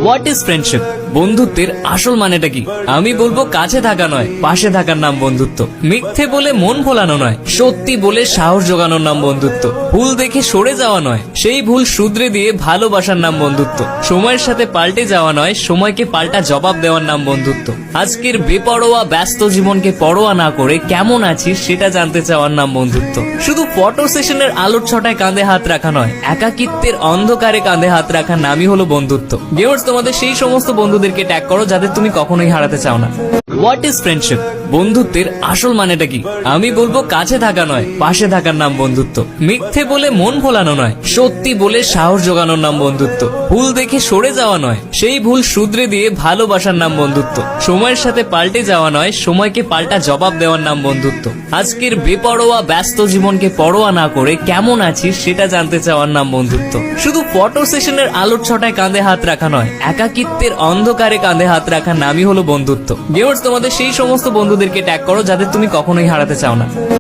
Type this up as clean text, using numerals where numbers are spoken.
What is friendship? বন্ধুত্বের আসল মানেটা কি? আমি বলবো কাছে থাকা নয়, পাশে থাকার নাম বন্ধুত্ব। মিথ্যে বলে মন ভোলানো নয়, সত্যি বলে সাহস জোগানোর নাম বন্ধুত্ব। ভুল দেখে সরে যাওয়া নয়, সেই ভুল শুধরে দিয়ে ভালোবাসার নাম বন্ধুত্ব। সময়ের সাথে পাল্টে যাওয়া নয়, সময়কে পাল্টা জবাব দেওয়ার নাম বন্ধুত্ব। আজকের বেপরোয়া ব্যস্ত জীবনকে পরোয়া না করে কেমন আছিস সেটা জানতে চাওয়ার নাম বন্ধুত্ব। শুধু ফটো সেশনের আলোর ছটায় কাঁধে হাত রাখা নয়, একাকিত্বের অন্ধকারে কাঁধে হাত রাখার নামই হলো বন্ধুত্ব। গেমার্স, তোমাদের সেই সমস্ত বন্ধুদেরকে ট্যাগ করো যাদের তুমি কখনোই হারাতে চাও না। What is friendship? বন্ধুত্বের আসল মানেটা কি? আমি বলবো কাছে থাকা নয়, পাশে থাকার নাম বন্ধুত্ব। মিথ্যে বলে মন ভোলানো নয়, সত্যি বলে সাহস জোগানোর নাম বন্ধুত্ব। ভুল দেখে সরে যাওয়া নয়, সেই ভুল শুধরে দিয়ে ভালোবাসার নাম বন্ধুত্ব। সময়ের সাথে পাল্টে যাওয়া নয়, সময়কে পাল্টা জবাব দেওয়ার নাম বন্ধুত্ব। আজকের বেপরোয়া ব্যস্ত জীবনকে পরোয়া না করে কেমন আছিস সেটা জানতে চাওয়ার নাম বন্ধুত্ব। শুধু ফটো সেশনের আলোর ছটায় কাঁধে হাত রাখা নয়, একাকিত্বের অন্ধকারে কাঁধে হাত রাখার নামই হলো বন্ধুত্ব। গেমার্স, তোমাদের সেই সমস্ত বন্ধুদেরকে ট্যাগ করো যাদের তুমি কখনোই হারাতে চাও না।